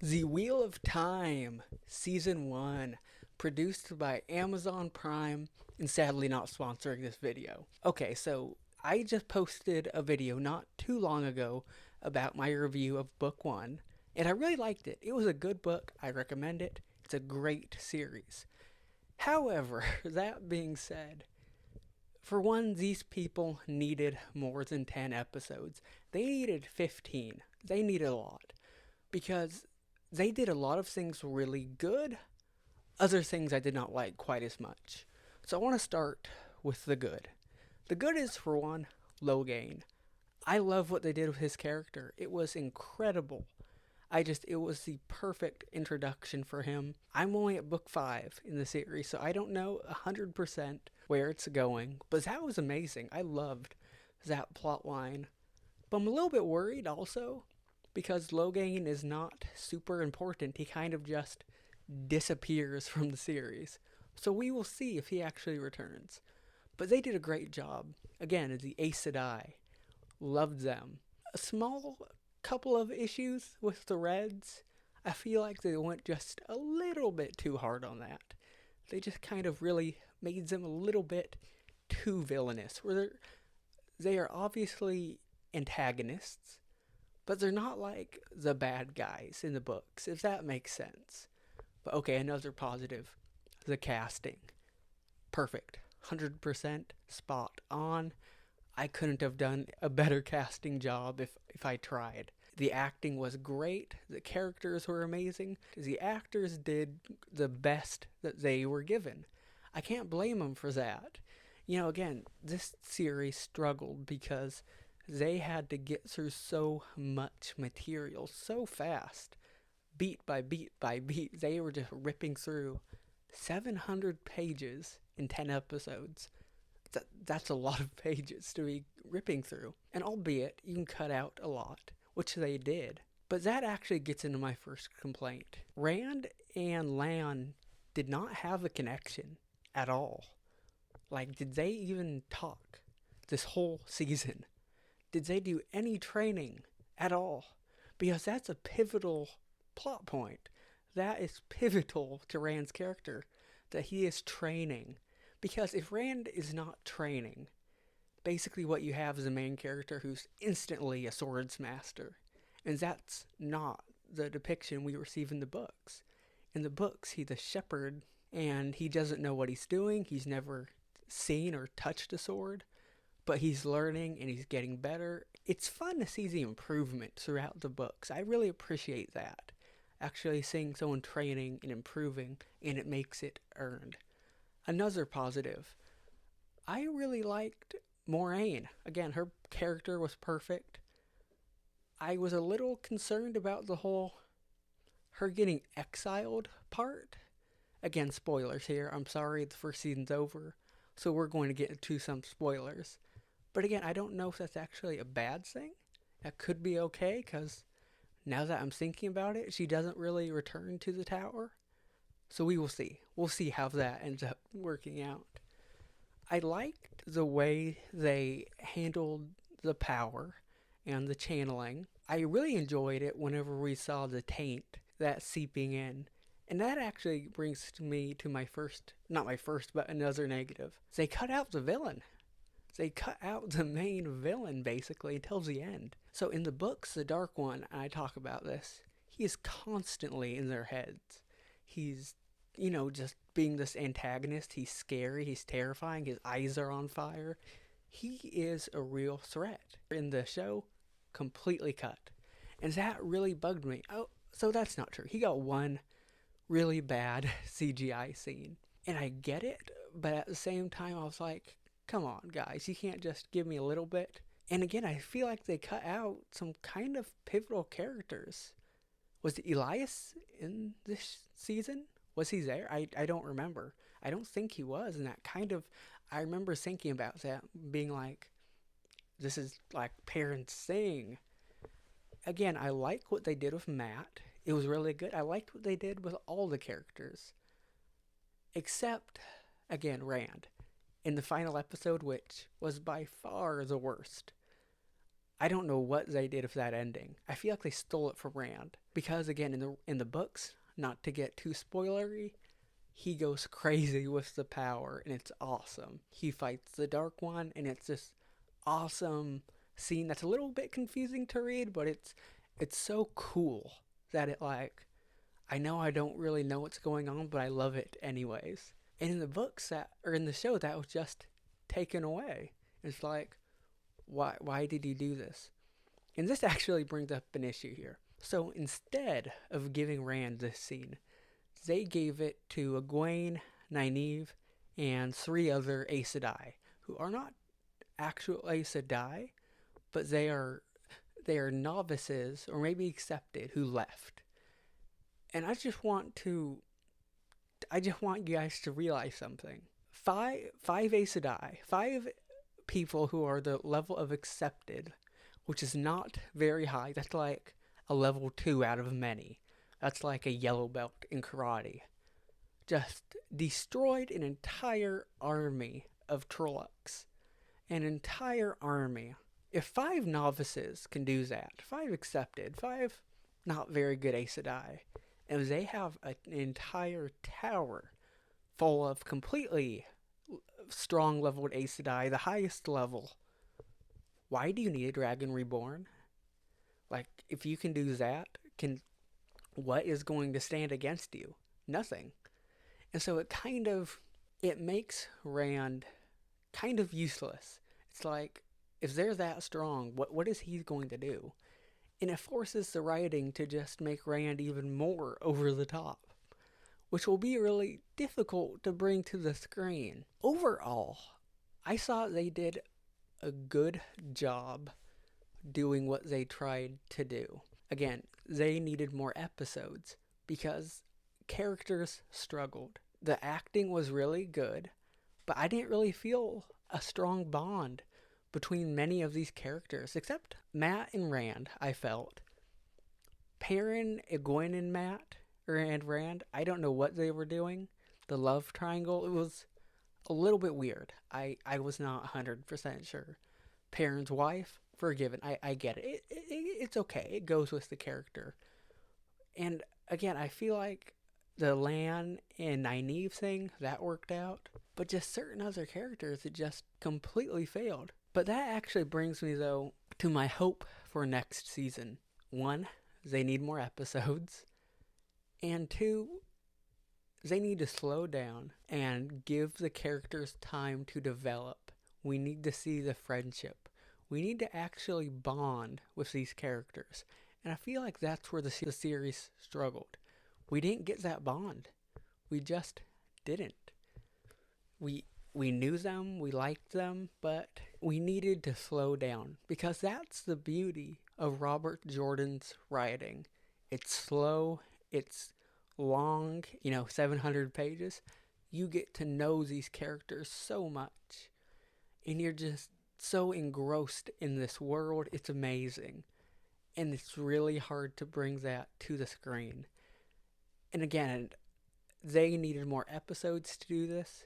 The Wheel of Time, Season 1, produced by Amazon Prime, and sadly not sponsoring this video. Okay, so I just posted a video not too long ago about my review of Book 1, and I really liked it. It was a good book, I recommend it. It's a great series. However, that being said, for one, these people needed more than 10 episodes. They needed 15. They needed a lot because they did a lot of things really good, other things I did not like quite as much. So I want to start with the good. The good is, for one, Logain. I love what they did with his character. It was incredible. It was the perfect introduction for him. I'm only at book 5 in the series, so I don't know 100% where it's going, but that was amazing. I loved that plot line. But I'm a little bit worried also because Logain is not super important. He kind of just disappears from the series. So we will see if he actually returns. But they did a great job. Again, the Aes Sedai. Loved them. A small couple of issues with the Reds. I feel like they went just a little bit too hard on that. They just kind of really made them a little bit too villainous. Where they are obviously antagonists, but they're not like the bad guys in the books, if that makes sense. But okay, another positive, the casting. Perfect. 100% spot on. I couldn't have done a better casting job if I tried. The acting was great. The characters were amazing. The actors did the best that they were given. I can't blame them for that. Again, this series struggled because they had to get through so much material so fast. Beat by beat by beat, they were just ripping through 700 pages in 10 episodes. That's a lot of pages to be ripping through. And albeit you can cut out a lot, which they did. But that actually gets into my first complaint. Rand and Lan did not have a connection at all. Like, did they even talk this whole season? Did they do any training at all? Because that's a pivotal plot point. That is pivotal to Rand's character, that he is training. Because if Rand is not training, basically what you have is a main character who's instantly a swords master. And that's not the depiction we receive in the books. In the books, he's a shepherd and he doesn't know what he's doing. He's never seen or touched a sword, but he's learning and he's getting better. It's fun to see the improvement throughout the books. I really appreciate that. Actually seeing someone training and improving, and it makes it earned. Another positive, I really liked Moraine. Again, her character was perfect. I was a little concerned about the whole her getting exiled part. Again, spoilers here. I'm sorry, the first season's over, so we're going to get into some spoilers. But again, I don't know if that's actually a bad thing. That could be okay, because now that I'm thinking about it, she doesn't really return to the tower. So we will see. We'll see how that ends up working out. I liked the way they handled the power and the channeling. I really enjoyed it whenever we saw the taint that seeping in. And that actually brings me to my first, not my first, but another negative. They cut out the villain. They cut out the main villain basically until the end. So in the books, the Dark One, and I talk about this, he is constantly in their heads. He's, just being this antagonist. He's scary, he's terrifying, his eyes are on fire. He is a real threat. In the show, completely cut. And that really bugged me. Oh, so that's not true. He got one really bad CGI scene. And I get it, but at the same time, I was like, come on, guys, you can't just give me a little bit. And again, I feel like they cut out some kind of pivotal characters. Was Elias in this season? Was he there? I don't remember. I don't think he was. And that kind of, I remember thinking about that, being like, this is like parents thing. Again, I like what they did with Matt. It was really good. I liked what they did with all the characters. Except, again, Rand. In the final episode, which was by far the worst. I don't know what they did with that ending. I feel like they stole it from Rand because again in the books, not to get too spoilery, he goes crazy with the power and it's awesome. He fights the Dark One and it's this awesome scene that's a little bit confusing to read, but it's so cool that it like I know I don't really know what's going on, but I love it anyways. And in the books that or in the show that was just taken away. It's like why did he do this? And this actually brings up an issue here. So instead of giving Rand this scene, they gave it to Egwene, Nynaeve, and 3 other Aes Sedai, who are not actual Aes Sedai, but they are novices or maybe accepted who left. And I just want you guys to realize something. Five Aes Sedai, 5 people who are the level of accepted, which is not very high. That's like a level 2 out of many. That's like a yellow belt in karate. Just destroyed an entire army of Trollocs. An entire army. If 5 novices can do that, 5 accepted, 5 not very good Aes Sedai, and they have an entire tower full of completely strong leveled Aes Sedai, the highest level, why do you need a Dragon Reborn? Like, if you can do that, what is going to stand against you? Nothing. And so it makes Rand kind of useless. It's like, if they're that strong, what is he going to do? And it forces the writing to just make Rand even more over the top, which will be really difficult to bring to the screen. Overall, I thought they did a good job doing what they tried to do. Again, they needed more episodes because characters struggled. The acting was really good, but I didn't really feel a strong bond between many of these characters, except Matt and Rand, I felt. Perrin, Egwene, and Rand, I don't know what they were doing. The love triangle, it was a little bit weird. I was not 100% sure. Perrin's wife, forgiven. I get it. It's okay. It goes with the character. And again, I feel like the Lan and Nynaeve thing, that worked out. But just certain other characters, it just completely failed. But that actually brings me, though, to my hope for next season. 1, they need more episodes. And 2, they need to slow down and give the characters time to develop. We need to see the friendship. We need to actually bond with these characters. And I feel like that's where the series struggled. We didn't get that bond. We just didn't. We knew them, we liked them, but we needed to slow down. Because that's the beauty of Robert Jordan's writing. It's slow, it's long, 700 pages. You get to know these characters so much. And you're just so engrossed in this world. It's amazing. And it's really hard to bring that to the screen. And again, they needed more episodes to do this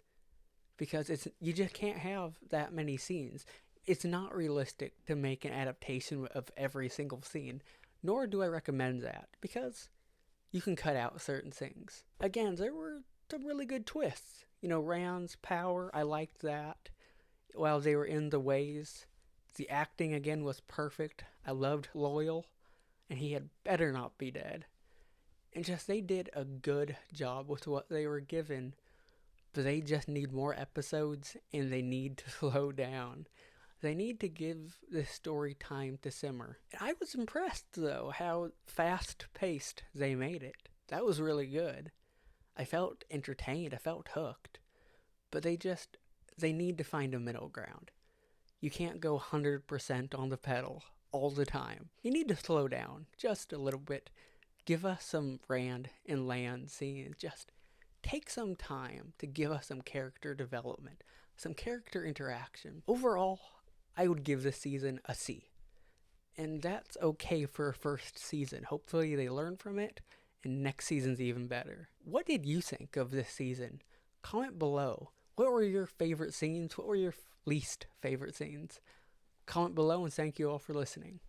because you just can't have that many scenes. It's not realistic to make an adaptation of every single scene, nor do I recommend that because you can cut out certain things. Again, there were some really good twists. Rand's power, I liked that. While they were in the ways, the acting again was perfect. I loved Loyal, and he had better not be dead. And just they did a good job with what they were given, but they just need more episodes and they need to slow down. They need to give this story time to simmer. And I was impressed though how fast paced they made it. That was really good. I felt entertained, I felt hooked. But they need to find a middle ground. You can't go 100% on the pedal all the time. You need to slow down just a little bit. Give us some Rand and Lan scenes. Just take some time to give us some character development, some character interaction. Overall, I would give this season a C. And that's okay for a first season. Hopefully they learn from it, and next season's even better. What did you think of this season? Comment below. What were your favorite scenes? What were your least favorite scenes? Comment below and thank you all for listening.